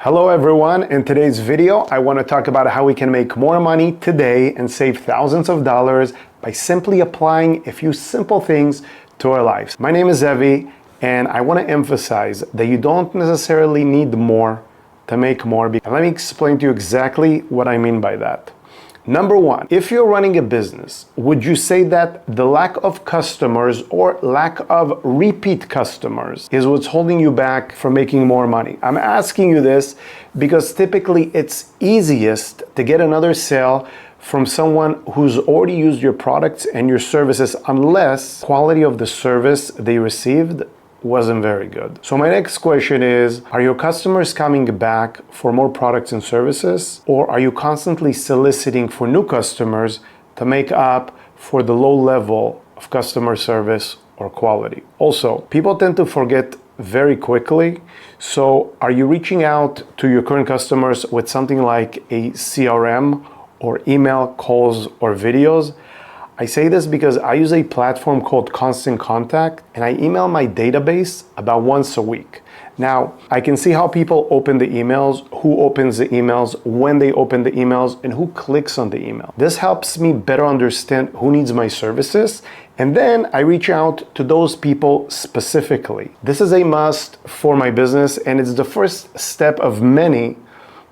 Hello everyone, in today's video I want to talk about how we can make more money today and save thousands of dollars by simply applying a few simple things to our lives. My name is Evie and I want to emphasize that you don't necessarily need more to make more. And let me explain to you exactly what I mean by that. Number one, if you're running a business, would you say that the lack of customers or lack of repeat customers is what's holding you back from making more money? I'm asking you this because typically it's easiest to get another sale from someone who's already used your products and your services unless quality of the service they received wasn't very good. So my next question is, are your customers coming back for more products and services, or are you constantly soliciting for new customers to make up for the low level of customer service or quality? Also, people tend to forget very quickly. So are you reaching out to your current customers with something like a CRM or email, calls, or videos? I say this because I use a platform called Constant Contact and I email my database about once a week. Now, I can see how people open the emails, who opens the emails, when they open the emails, and who clicks on the email. This helps me better understand who needs my services, and then I reach out to those people specifically. This is a must for my business, and it's the first step of many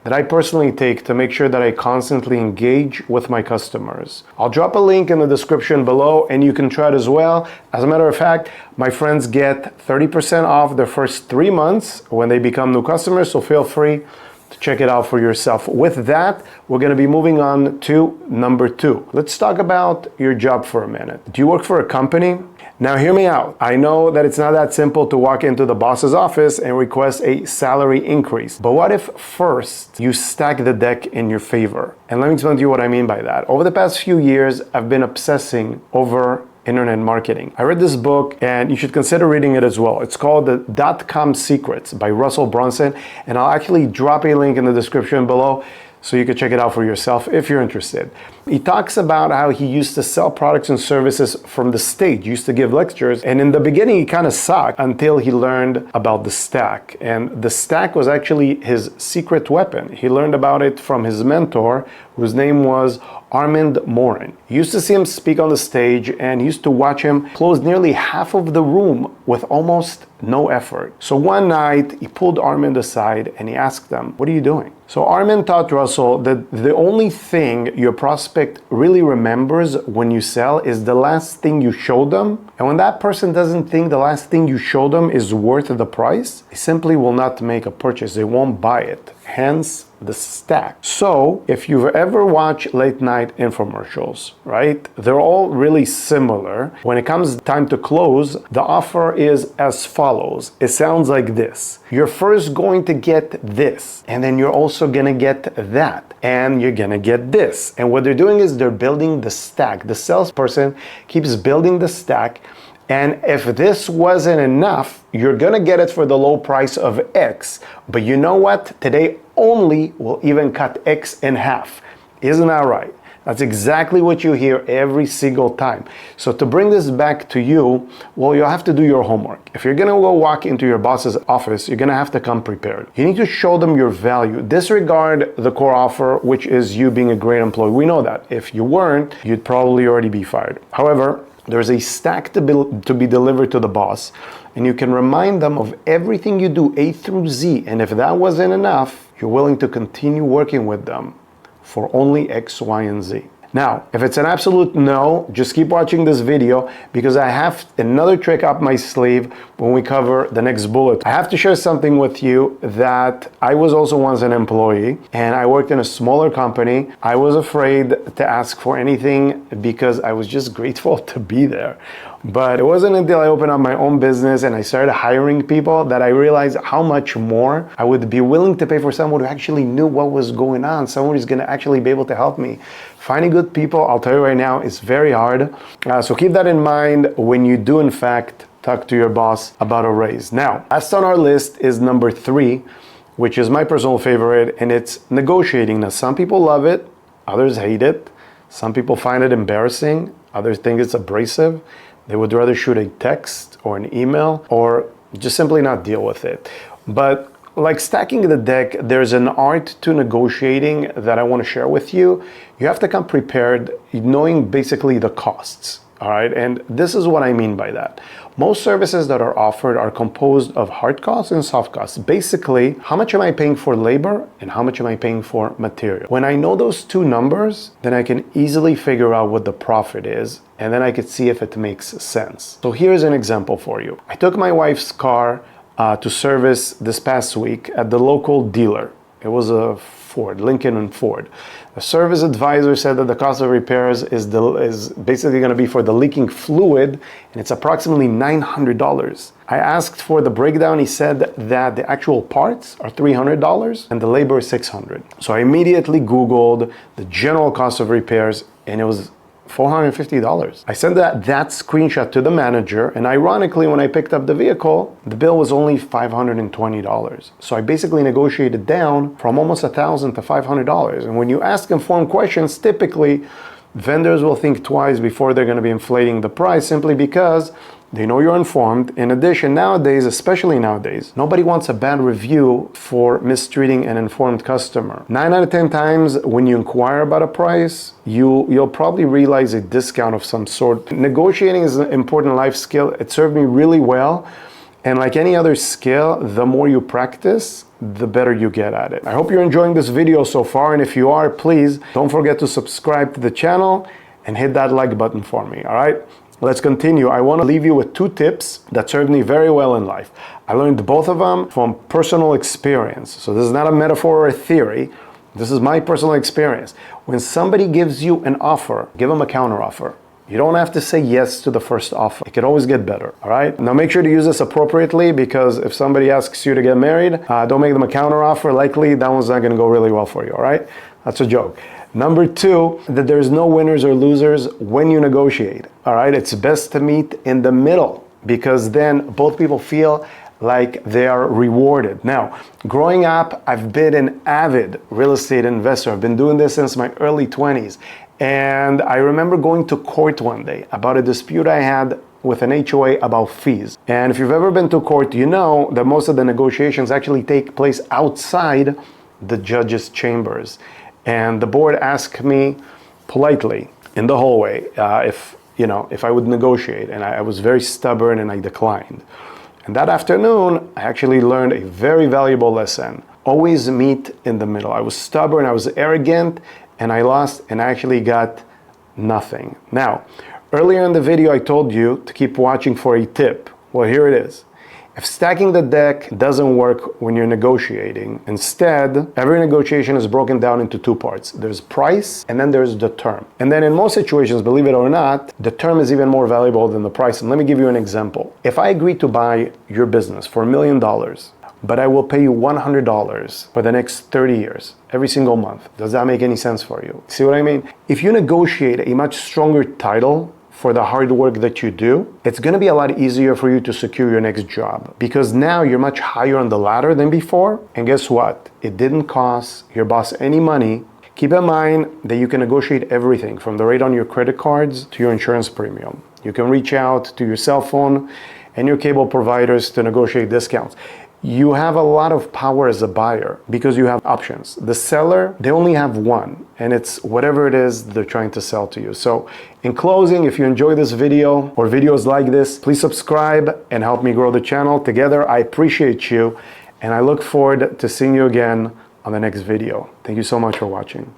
that I personally take to make sure that I constantly engage with my customers. I'll drop a link in the description below and you can try it as well. As a matter of fact, my friends get 30% off their first 3 months when they become new customers, so feel free to check it out for yourself. With that, we're gonna be moving on to number 2. Let's talk about your job for a minute. Do you work for a company? Now hear me out. I know that it's not that simple to walk into the boss's office and request a salary increase. But what if first you stack the deck in your favor? And let me explain to you what I mean by that. Over the past few years, I've been obsessing over internet marketing. I read this book and you should consider reading it as well. It's called The .com Secrets by Russell Brunson, and I'll actually drop a link in the description below so you can check it out for yourself if you're interested. He talks about how he used to sell products and services from the stage, he used to give lectures, and in the beginning he kind of sucked until he learned about the stack. And the stack was actually his secret weapon. He learned about it from his mentor, whose name was Armand Morin. He used to see him speak on the stage and he used to watch him close nearly half of the room with almost no effort. So one night he pulled Armand aside and he asked him, "What are you doing?" So Armand taught Russell that the only thing your prospect really remembers when you sell is the last thing you showed them. And when that person doesn't think the last thing you showed them is worth the price, they simply will not make a purchase. They won't buy it. Hence the stack. So if you've ever watched late night infomercials, right? They're all really similar. When it comes time to close, the offer is as follows. It sounds like this. You're first going to get this, and then you're also gonna get that, and you're gonna get this. And what they're doing is they're building the stack. The salesperson keeps building the stack. And if this wasn't enough, you're gonna get it for the low price of X. But you know what? Today only will even cut X in half. Isn't that right? That's exactly what you hear every single time. So to bring this back to you, well, you'll have to do your homework. If you're gonna go walk into your boss's office, you're gonna have to come prepared. You need to show them your value. Disregard the core offer, which is you being a great employee. We know that. If you weren't, you'd probably already be fired. However, there's a stack to be delivered to the boss, and you can remind them of everything you do A through Z, and if that wasn't enough, you're willing to continue working with them for only X, Y, and Z. Now, if it's an absolute no, just keep watching this video because I have another trick up my sleeve when we cover the next bullet. I have to share something with you that I was also once an employee and I worked in a smaller company. I was afraid to ask for anything because I was just grateful to be there. But it wasn't until I opened up my own business and I started hiring people that I realized how much more I would be willing to pay for someone who actually knew what was going on, someone who's going to actually be able to help me. Finding good people, I'll tell you right now, is very hard. So keep that in mind when you do, in fact, talk to your boss about a raise. Now, last on our list is number 3, which is my personal favorite, and it's negotiating. Now, some people love it, others hate it. Some people find it embarrassing, others think it's abrasive. They would rather shoot a text or an email or just simply not deal with it. But like stacking the deck, there's an art to negotiating that I want to share with you. You have to come prepared, knowing basically the costs. All right, and this is what I mean by that. Most services that are offered are composed of hard costs and soft costs. Basically, how much am I paying for labor and how much am I paying for material? When I know those two numbers, then I can easily figure out what the profit is, and then I could see if it makes sense. So here's an example for you. I took my wife's car to service this past week at the local dealer. It was a Ford, Lincoln and Ford. The service advisor said that the cost of repairs is basically going to be for the leaking fluid, and it's approximately $900. I asked for the breakdown. He said that the actual parts are $300 and the labor is $600. So I immediately Googled the general cost of repairs, and it was $450. I sent that screenshot to the manager, and ironically, when I picked up the vehicle, the bill was only $520. So I basically negotiated down from almost $1,000 to $500. And when you ask informed questions, typically vendors will think twice before they're going to be inflating the price, simply because they know you're informed. In addition, nowadays, especially nowadays, nobody wants a bad review for mistreating an informed customer. 9 out of 10 times when you inquire about a price, you'll probably realize a discount of some sort. Negotiating is an important life skill. It served me really well. And like any other skill, the more you practice, the better you get at it. I hope you're enjoying this video so far. And if you are, please don't forget to subscribe to the channel and hit that like button for me. All right? Let's continue. I want to leave you with 2 tips that served me very well in life. I learned both of them from personal experience. So this is not a metaphor or a theory. This is my personal experience. When somebody gives you an offer, give them a counter offer. You don't have to say yes to the first offer. It can always get better, all right? Now make sure to use this appropriately, because if somebody asks you to get married, don't make them a counter offer. Likely that one's not going to go really well for you, all right? That's a joke. Number 2, that there's no winners or losers when you negotiate, all right? It's best to meet in the middle, because then both people feel like they are rewarded. Now, growing up, I've been an avid real estate investor. I've been doing this since my early 20s. And I remember going to court one day about a dispute I had with an HOA about fees. And if you've ever been to court, you know that most of the negotiations actually take place outside the judge's chambers. And the board asked me politely in the hallway if I would negotiate, and I was very stubborn and I declined. And that afternoon, I actually learned a very valuable lesson. Always meet in the middle. I was stubborn, I was arrogant, and I lost and actually got nothing. Now, earlier in the video, I told you to keep watching for a tip. Well, here it is. If stacking the deck doesn't work when you're negotiating, instead, every negotiation is broken down into 2 parts. There's price, and then there's the term. And then in most situations, believe it or not, the term is even more valuable than the price. And let me give you an example. If I agree to buy your business for $1 million, but I will pay you $100 for the next 30 years, every single month, does that make any sense for you? See what I mean? If you negotiate a much stronger title for the hard work that you do, it's going to be a lot easier for you to secure your next job, because now you're much higher on the ladder than before. And guess what? It didn't cost your boss any money. Keep in mind that you can negotiate everything from the rate on your credit cards to your insurance premium. You can reach out to your cell phone and your cable providers to negotiate discounts. You have a lot of power as a buyer because you have options. The seller, they only have one, and it's whatever it is they're trying to sell to you. So in closing, if you enjoy this video or videos like this, please subscribe and help me grow the channel. Together, I appreciate you, and I look forward to seeing you again on the next video. Thank you so much for watching.